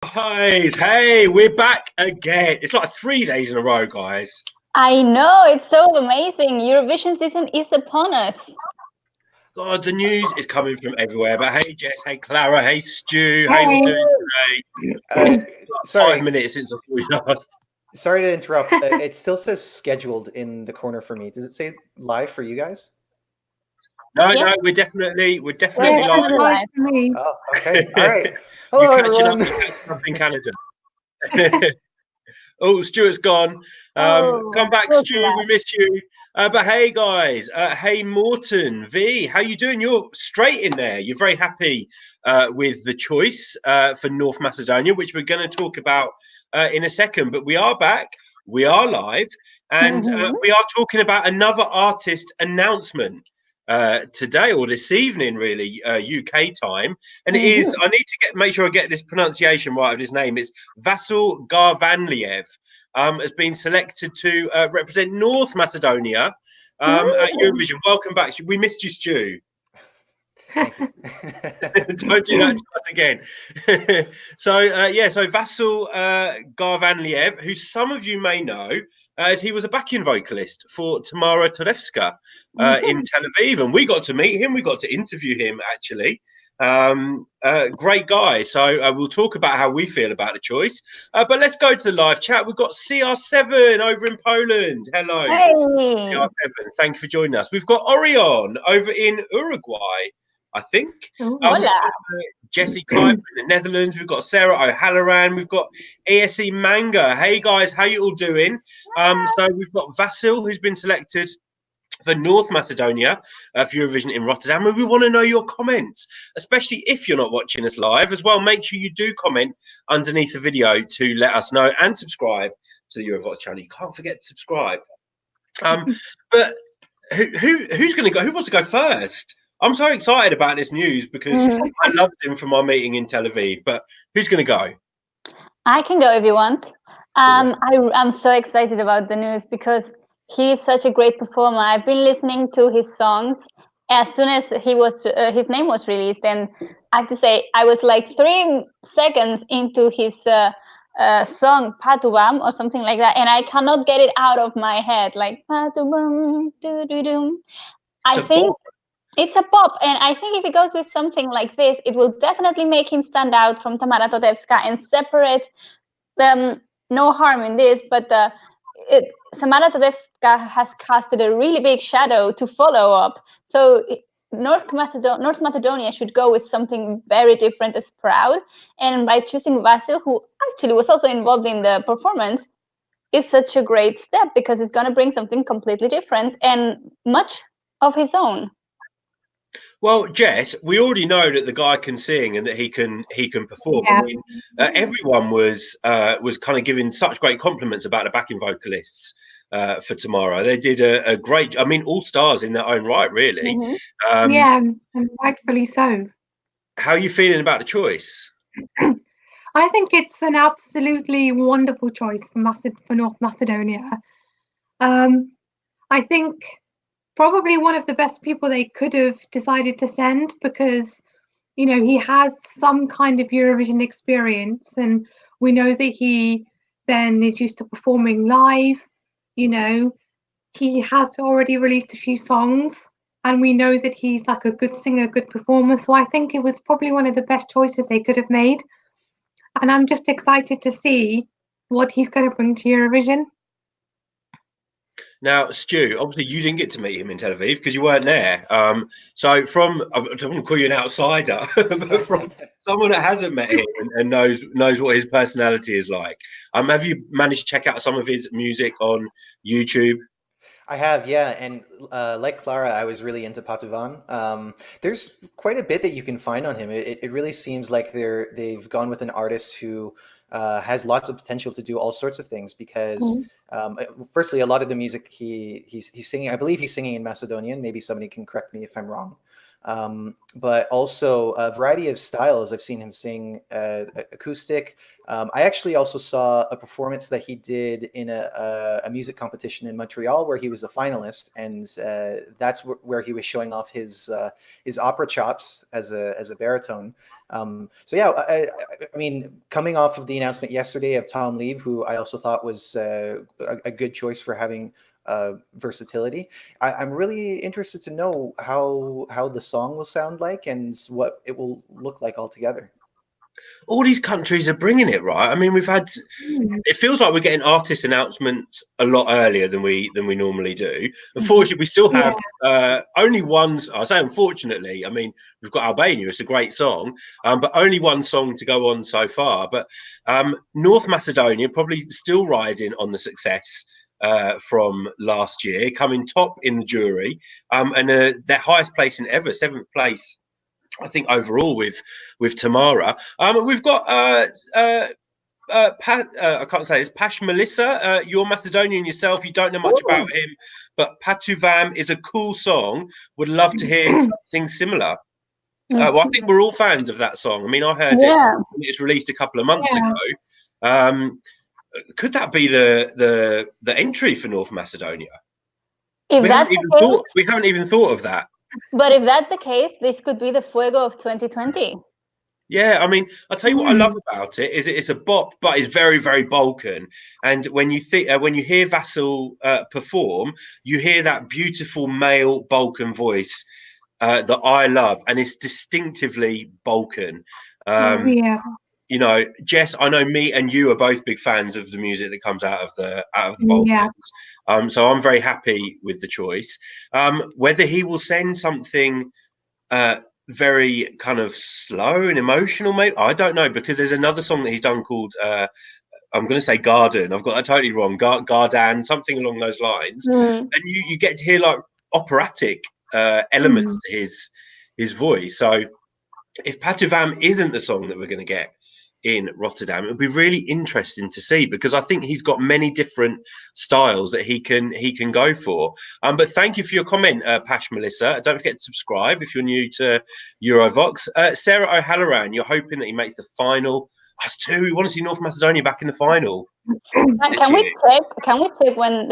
Guys, hey, we're back again. It's like 3 days in a row, guys. I know, it's so amazing. Eurovision season is upon us. God, the news is coming from everywhere. But hey, Jess, hey, Clara, hey, Stu, how you all Hey. doing today? It's like Sorry. 5 minutes since we last. Sorry to interrupt. It still says scheduled in the corner for me. Does it say live for you guys? No, Yeah. we're definitely Yeah, live. definitely live. For me. Oh, okay. All right. Hello, everyone. You're catching up in Canada. Oh, Stuart's gone. Come back, so Stu. glad. We missed you. But hey, guys. Hey, Morton V. How you doing? You're straight in there. You're very happy with the choice for North Macedonia, which we're going to talk about in a second. But we are back. We are live, and we are talking about another artist announcement today or this evening, really, UK time. And it is, I need to make sure I get this pronunciation right of his name. It's Vasil Garvanliev. Has been selected to represent North Macedonia at Eurovision. Welcome back. We missed you, Stu. Thank you. Don't do that to us again. So Vasil Garvanliev, who some of you may know, as he was a backing vocalist for Tamara Torevska in Tel Aviv, and we got to meet him. We got to interview him actually. Great guy. So we'll talk about how we feel about the choice. But let's go to the live chat. We've got CR7 over in Poland. Hello, Hey. CR7. Thank you for joining us. We've got Orion over in Uruguay, I think. We've Hola. got Jessie Kuiper in the Netherlands. We've got Sarah O'Halloran. We've got ASE Manga. Hey guys, how you all doing? So we've got Vasil, who's been selected for North Macedonia for Eurovision in Rotterdam, and we want to know your comments, especially if you're not watching us live as well. Make sure you do comment underneath the video to let us know, and subscribe to the eurovoxx channel. You can't forget to subscribe. But who's going to go? Who wants to go first? I'm so excited about this news because I loved him from our meeting in Tel Aviv. But who's going to go? I can go if you want. I'm so excited about the news because he's such a great performer. I've been listening to his songs as soon as his name was released, and I have to say I was like 3 seconds into his song Patuvam or something like that, and I cannot get it out of my head. Like Patuvam, doo-doo-dum. I think it's a pop, and I think if he goes with something like this, it will definitely make him stand out from Tamara Todevska and separate them. No harm in this, but Tamara Todevska has casted a really big shadow to follow up. So North Macedonia should go with something very different as Proud. And by choosing Vasil, who actually was also involved in the performance, is such a great step because it's going to bring something completely different and much of his own. Well, Jess, we already know that the guy can sing and that he can perform. Yeah. I mean, everyone was kind of giving such great compliments about the backing vocalists for Tamara. They did a great. I mean, all stars in their own right, really. Yeah, and rightfully so. How are you feeling about the choice? I think it's an absolutely wonderful choice for North Macedonia. I think probably one of the best people they could have decided to send because, you know, he has some kind of Eurovision experience, and we know that he then is used to performing live. You know, he has already released a few songs, and we know that he's like a good singer, good performer. So I think it was probably one of the best choices they could have made. And I'm just excited to see what he's going to bring to Eurovision. Now, Stu, obviously you didn't get to meet him in Tel Aviv because you weren't there. So I don't want to call you an outsider, but from someone that hasn't met him and knows what his personality is like, have you managed to check out some of his music on YouTube? I have, yeah, and like Clara, I was really into Patuvan. There's quite a bit that you can find on him. It really seems like they've gone with an artist who has lots of potential to do all sorts of things because, firstly, a lot of the music he's singing, I believe he's singing in Macedonian. Maybe somebody can correct me if I'm wrong. But also a variety of styles. I've seen him sing acoustic. I actually also saw a performance that he did in a music competition in Montreal where he was a finalist, and that's where he was showing off his opera chops as a baritone. So yeah, I mean, coming off of the announcement yesterday of Tom Leave, who I also thought was a good choice for having versatility, I'm really interested to know how the song will sound like and what it will look like altogether. All these countries are bringing it, right? I mean, we've had. It feels like we're getting artist announcements a lot earlier than we normally do. Unfortunately, we still have only one. I say unfortunately. I mean, we've got Albania. It's a great song, but only one song to go on so far. But North Macedonia probably still riding on the success from last year, coming top in the jury, and their highest placing ever, 7th place. I think overall with Tamara. We've got I can't say it's Pash Melissa. You're Macedonian yourself. You don't know much about him, but Patuvam is a cool song. Would love to hear something similar. Well, I think we're all fans of that song. I mean, I heard it when it was released a couple of months ago. Could that be the entry for North Macedonia? We haven't even thought of that. But if that's the case, this could be the Fuego of 2020. Yeah, I mean, I'll tell you what I love about it is it's a bop, but it's very, very Balkan. And when you hear Vasil perform, you hear that beautiful male Balkan voice that I love, and it's distinctively Balkan. You know, Jess, I know me and you are both big fans of the music that comes out of the Balkans. So I'm very happy with the choice. Whether he will send something very kind of slow and emotional, maybe, I don't know, because there's another song that he's done called I'm going to say Garden. I've got that totally wrong. Gardan, something along those lines. And you get to hear like operatic elements to his voice. So if Patuvam isn't the song that we're going to get in Rotterdam, it would be really interesting to see, because I think he's got many different styles that he can go for. But thank you for your comment, Pash Melissa. Don't forget to subscribe if you're new to Eurovoxx. Sarah O'Halloran, you're hoping that he makes the final. Us too. We want to see North Macedonia back in the final. Can we check when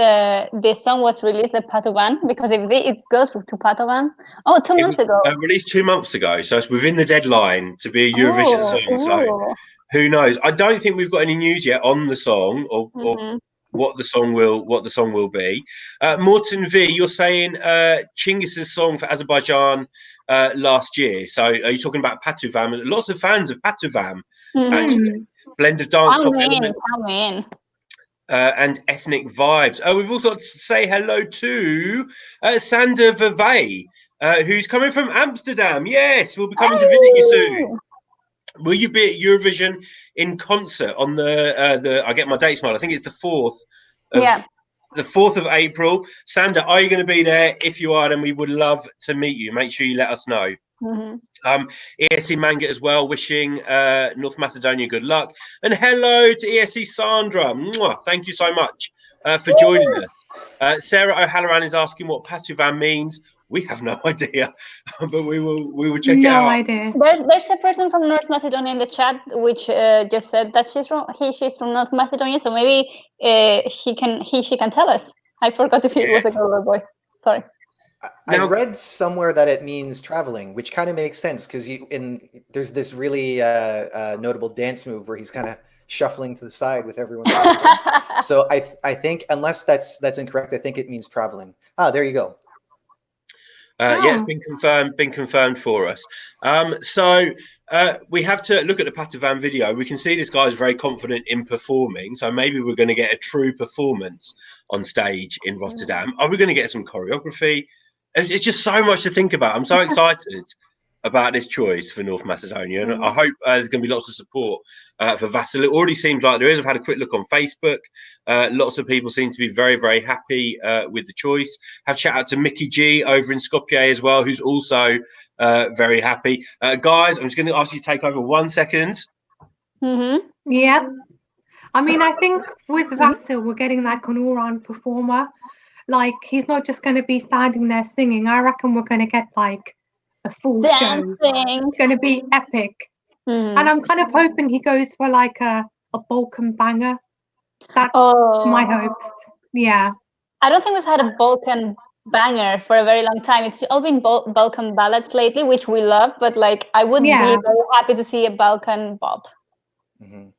this song was released at Patovan? Because if it goes to Patovan, 2 months ago. Released 2 months ago, so it's within the deadline to be a Eurovision song. So who knows? I don't think we've got any news yet on the song or what the song will be. Morton V, you're saying Chinggis's song for Azerbaijan last year. So are you talking about Patuvam? Lots of fans of Patuvam, actually. Blend of dance pop elements. And ethnic vibes. We've also got to say hello to Sander Vevey, who's coming from Amsterdam. Yes, we'll be coming to visit you soon. Will you be at Eurovision in concert on the I get my dates wrong, I think it's the 4th. The 4th of April. Sander, are you going to be there? If you are, then we would love to meet you. Make sure you let us know. ESC Manga as well, wishing North Macedonia good luck. And hello to ESC Sandra. Mwah, thank you so much for joining us. Sarah O'Halloran is asking what Patuvam means. We have no idea, but we will check it out. No idea. There's a person from North Macedonia in the chat which just said that she's from North Macedonia, so maybe she can tell us. I forgot if it was a girl or a boy. Sorry. I read somewhere that it means traveling, which kind of makes sense because there's this really notable dance move where he's kind of shuffling to the side with everyone. So I think, unless that's incorrect, I think it means traveling. There you go. Yeah, it's been confirmed for us. So we have to look at the Patuvam video. We can see this guy's very confident in performing. So maybe we're going to get a true performance on stage in Rotterdam. Are we going to get some choreography? It's just so much to think about. I'm so excited about this choice for North Macedonia, and I hope there's going to be lots of support for Vasil. It already seems like there is. I've had a quick look on Facebook. Lots of people seem to be very, very happy with the choice. Have shout out to Mickey G over in Skopje as well, who's also very happy. Guys, I'm just going to ask you to take over 1 second. Yeah. I mean, I think with Vasil, we're getting like an all-round performer. Like, he's not just going to be standing there singing. I reckon we're going to get like a full show. It's going to be epic. And I'm kind of hoping he goes for like a Balkan banger. That's my hopes. Yeah. I don't think we've had a Balkan banger for a very long time. It's all been Balkan ballads lately, which we love, but like I would be Yeah. very happy to see a Balkan bop. Mhm.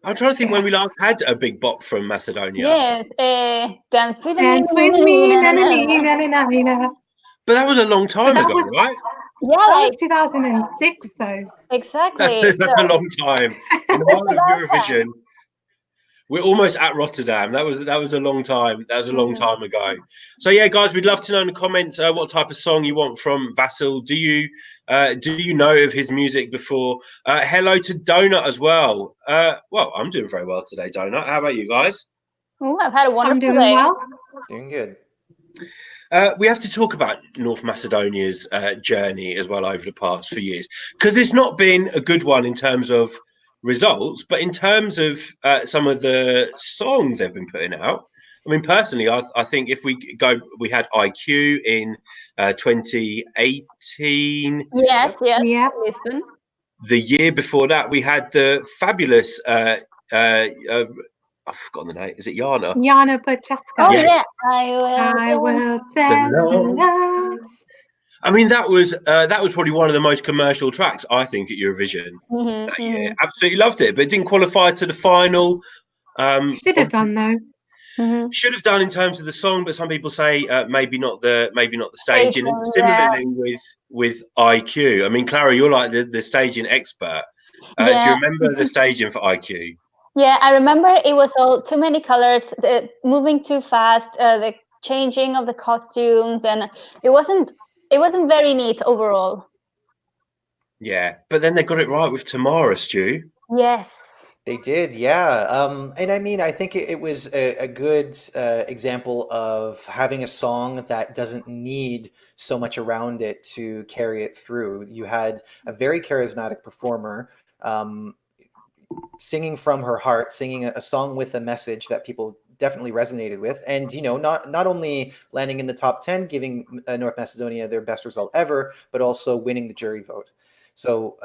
I'm trying to think when we Yes. last had a big bop from Macedonia. Yes, dance with Dance me, with me, na, na na, na na, na. na na na na. But that was a long But time that ago, was right? Yeah, that was like 2006 though. exactly. That's So a long time. In the it's world of about time. Eurovision, we're almost at Rotterdam. That was a long time. That was a long time ago. So yeah, guys, we'd love to know in the comments what type of song you want from Vasil. Do you know of his music before? Hello to Donut as well. Well, I'm doing very well today, Donut. How about you guys? Ooh, I've had a I'm wonderful doing day. well. Doing good. We have to talk about North Macedonia's journey as well over the past few years, because it's not been a good one in terms of results, but in terms of some of the songs they've been putting out. I mean, personally, I think if we go, we had IQ in 2018. Yes, yes, Yeah. Lisbon. The year before that, we had the fabulous. I've forgotten the name. Is it Yana? Yana Budcheska. Oh Yes. yeah, I will I will To dance love. alone. I mean, that was probably one of the most commercial tracks, I think, at Eurovision dance. that year. Absolutely loved it, but it didn't qualify to the final. Should have done though. Should have done in terms of the song, but some people say maybe not the staging. And Staging, yeah. similarly with IQ. I mean, Clara, you're like the staging expert. Do Yeah. you remember the staging for IQ? Yeah, I remember it was all too many colors, moving too fast, the changing of the costumes, and it wasn't very neat overall. Yeah, but then they got it right with Tamara, Stu. Yes. They did, yeah. And I mean, I think it was a good example of having a song that doesn't need so much around it to carry it through. You had a very charismatic performer singing from her heart, singing a song with a message that people definitely resonated with, and not only landing in the top 10, giving North Macedonia their best result ever, but also winning the jury vote. So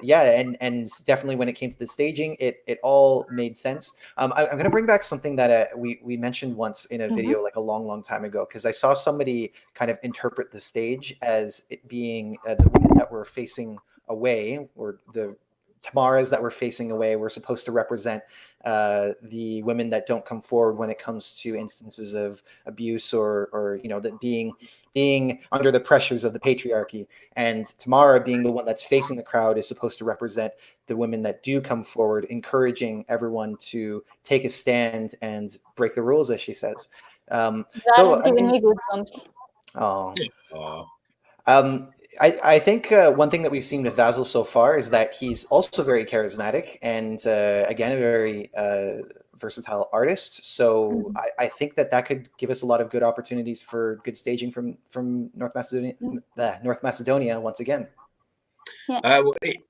yeah, and definitely when it came to the staging, it all made sense. I'm going to bring back something that we mentioned once in a video like a long time ago, because I saw somebody kind of interpret the stage as it being the women that were facing away, or the Tamaras that were facing away were supposed to represent the women that don't come forward when it comes to instances of abuse or that being under the pressures of the patriarchy. And Tamara, being the one that's facing the crowd, is supposed to represent the women that do come forward, encouraging everyone to take a stand and break the rules, as she says. That So is I giving mean, me goosebumps. oh. I think one thing that we've seen with Vasil so far is that he's also very charismatic and again a very versatile artist. So I think that could give us a lot of good opportunities for good staging from North Macedonia once again. Yeah.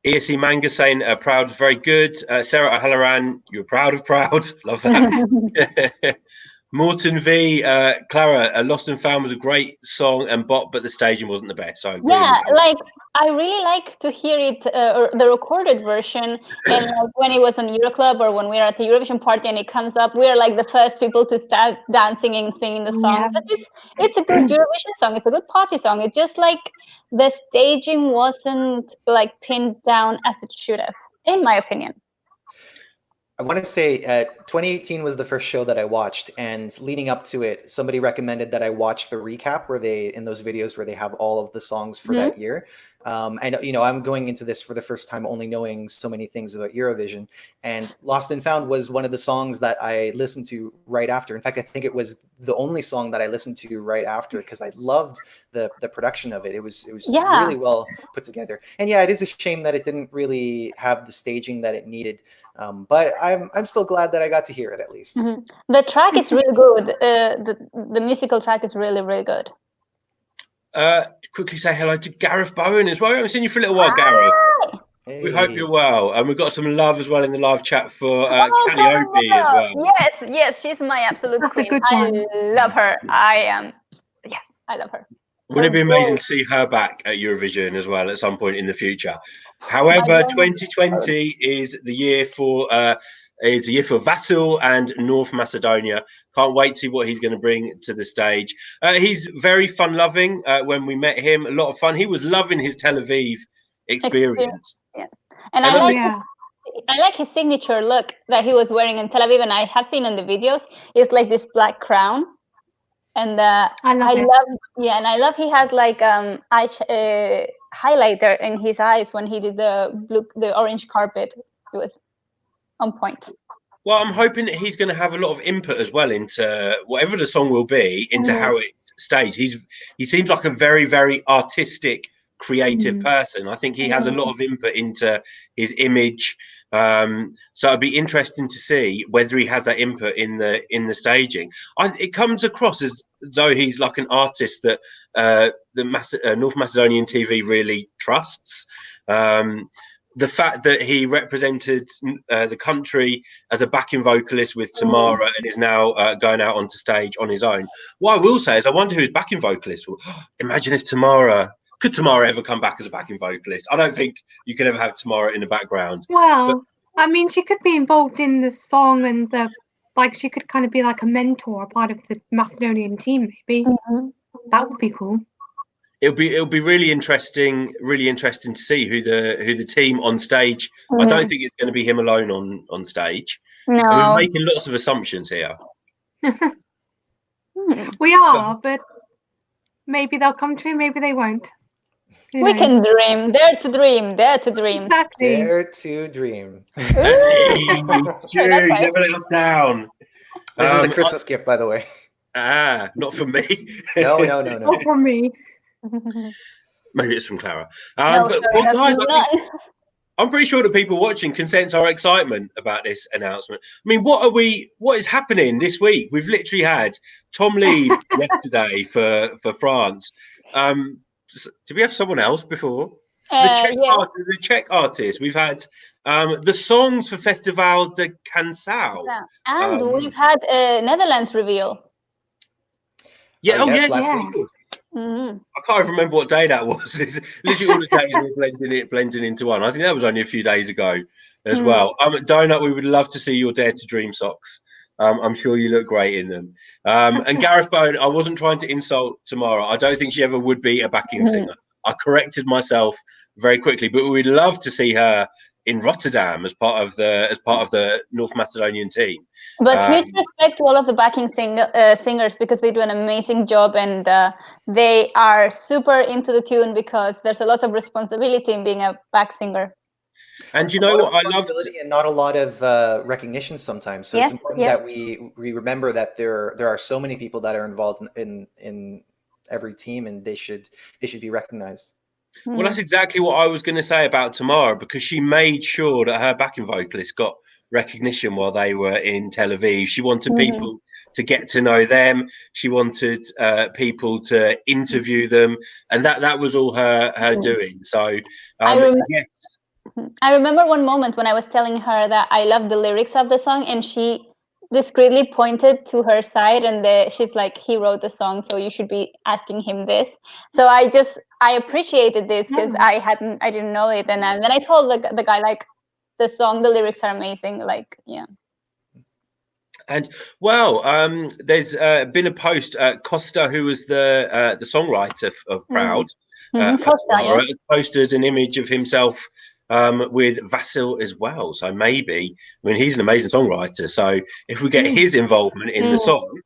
ESC Manga saying proud is very good. Sarah O'Halloran, you're proud of proud. Love that. Morton V, Clara, Lost and Found was a great song and bop, but the staging wasn't the best. So I agree Yeah, with you. like I really like to hear it, or the recorded version, and like, when it was on Euroclub or when we're at the Eurovision party and it comes up, we're like the first people to start dancing and singing the song. Yeah. But it's a good Eurovision song. It's a good party song. It's just like the staging wasn't like pinned down as it should have, in my opinion. I want to say 2018 was the first show that I watched, and leading up to it, somebody recommended that I watch the recap where in those videos where they have all of the songs for that year. And I'm going into this for the first time only knowing so many things about Eurovision, and Lost and Found was one of the songs that I listened to right after. In fact, I think it was the only song that I listened to right after, because I loved the production of it. It was really well put together. And yeah, it is a shame that it didn't really have the staging that it needed. But I'm still glad that I got to hear it at least. The track is really good. The musical track is really, really good. Quickly say hello to Gareth Bowen as well. I haven't seen you for a little while, Gareth. Hey. We hope you're well. And we've got some love as well in the live chat for Calliope as well. Yes, she's my absolute That's a queen. good I one. love her. I love her. Wouldn't it be amazing to see her back at Eurovision as well at some point in the future? However, My God. 2020 is the year for is a year for Vasil and North Macedonia. Can't wait to see what he's going to bring to the stage. He's very fun-loving. When we met him, a lot of fun. He was loving his Tel Aviv experience. Yeah. And I like his signature look that he was wearing in Tel Aviv, and I have seen in the videos. It's like this black crown, and I love he has like highlighter in his eyes when he did the orange carpet. It was on point. Well, I'm hoping that he's going to have a lot of input as well into whatever the song will be, into how it's staged. He seems like a very, very artistic, creative person. I think he has a lot of input into his image. So it'd be interesting to see whether he has that input in the staging. It comes across as though he's like an artist that the North Macedonian TV really trusts. The fact that he represented the country as a backing vocalist with Tamara and is now going out onto stage on his own. What I will say is I wonder who his backing vocalist will. Imagine if could Tamara ever come back as a backing vocalist? I don't think you could ever have Tamara in the background. Well, I mean, she could be involved in the song and she could kind of be like a mentor, a part of the Macedonian team, maybe. That would be cool. It'll be really interesting to see who the team on stage. I don't think it's going to be him alone on stage. No, we're making lots of assumptions here. We are, but maybe they'll come true, maybe they won't. We can dream. Dare to dream. Dare to dream. Exactly. Dare to dream. Hey, Drew, never let us down. This is a Christmas gift, by the way. Not from me. No. Not from me. Maybe it's from Clara. No, guys, I'm pretty sure that people watching can sense our excitement about this announcement. I mean, what is happening this week? We've literally had Tom leave yesterday for France. Did we have someone else before? The Czech artist. We've had the songs for Festival de Canção. Yeah. And we've had a Netherlands reveal. Yeah, yes. Mm-hmm. I can't even remember what day that was. It's literally all the days we're blending into one. I think that was only a few days ago as well. Donut, we would love to see your Dare to Dream socks. I'm sure you look great in them. And Gareth Bone, I wasn't trying to insult Tamara. I don't think she ever would be a backing singer. I corrected myself very quickly, but we'd love to see her in Rotterdam as part of the North Macedonian team. But huge respect to all of the backing singers, because they do an amazing job, and they are super into the tune, because there's a lot of responsibility in being a back singer. And you know what I love, and not a lot of recognition sometimes. So it's important that we remember that there are so many people that are involved in every team, and they should be recognized. Well, that's exactly what I was going to say about Tamara, because she made sure that her backing vocalist got recognition while they were in Tel Aviv. She wanted people to get to know them. She wanted people to interview them, and that was all her doing. So I remember one moment when I was telling her that I love the lyrics of the song, and she discreetly pointed to her side, and she's like, he wrote the song, so you should be asking him this. So I appreciated this, because I didn't know it, and then I told the guy, like, the song, the lyrics are amazing, like, yeah. And there's been a post. Costa, who was the songwriter of Proud, posted an image of himself with Vasil as well. So maybe, I mean, he's an amazing songwriter. So if we get his involvement in the song,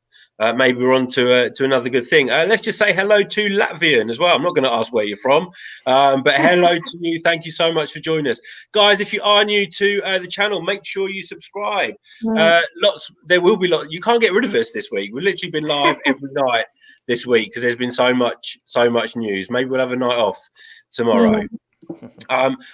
maybe we're on to another good thing. Let's just say hello to Latvian as well. I'm not going to ask where you're from, but hello to you. Thank you so much for joining us, guys. If you are new to the channel, make sure you subscribe. There will be lots. You can't get rid of us this week. We've literally been live every night this week, because there's been so much news. Maybe we'll have a night off tomorrow.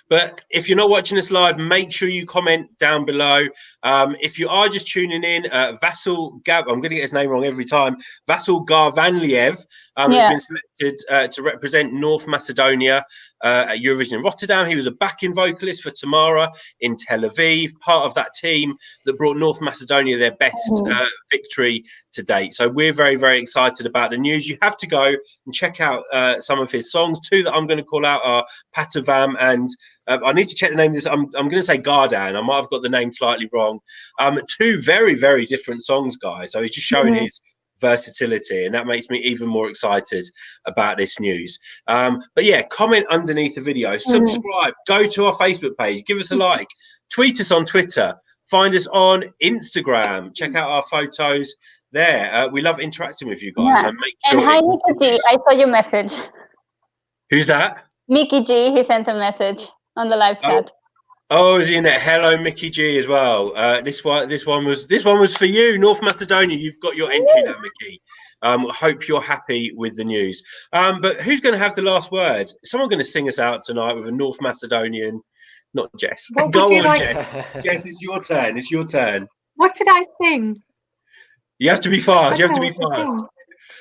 But if you're not watching us live, make sure you comment down below. If you are just tuning in, I'm going to get his name wrong every time. Vasil Garvanliev has been to represent North Macedonia at Eurovision in Rotterdam. He was a backing vocalist for Tamara in Tel Aviv, part of that team that brought North Macedonia their best victory to date. So we're very, very excited about the news. You have to go and check out some of his songs. Two that I'm going to call out are Patavam and I need to check the name of this. I'm going to say Gardan. I might have got the name slightly wrong. Two very, very different songs, guys. So he's just showing his versatility, and that makes me even more excited about this news. But yeah, comment underneath the video, subscribe, go to our Facebook page, give us a like, tweet us on Twitter, find us on Instagram, check out our photos there. We love interacting with you guys. So make sure. And hi, Mickey G. I saw your message. Who's that? Mickey G. He sent a message on the live chat. Oh, is he in there? Hello, Mickey G as well. This one was for you, North Macedonia. You've got your entry now, Mickey. Hope you're happy with the news. But who's going to have the last word? Someone going to sing us out tonight with a North Macedonian? Not Jess. Go on, Jess. Jess, it's your turn. It's your turn. What did I sing? You have to be fast. You have to be fast.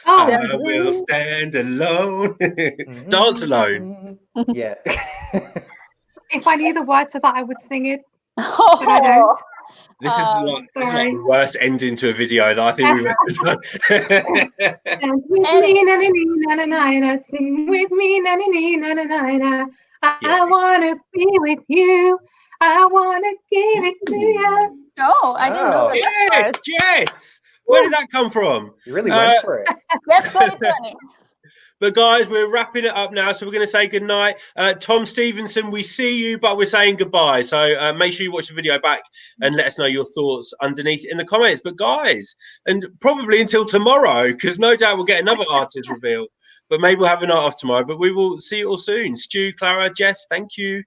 Oh, I will stand alone. Dance alone. Yeah. If I knew the words of that, I would sing it. But I don't. This is like the worst ending to a video that I think we've ever done. Dance with me, na na na na na. Sing with me, na na na na na na. I wanna be with you. I wanna give it to you. Oh, I didn't know that. Yes. Where did that come from? You really went for it. Let's go, Tony. But guys, we're wrapping it up now, so we're going to say goodnight. Tom Stevenson, we see you, but we're saying goodbye. So make sure you watch the video back and let us know your thoughts underneath in the comments. But guys, and probably until tomorrow, because no doubt we'll get another artist reveal. But maybe we'll have a night off tomorrow. But we will see you all soon. Stu, Clara, Jess, thank you.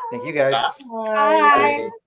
Thank you, guys. Bye.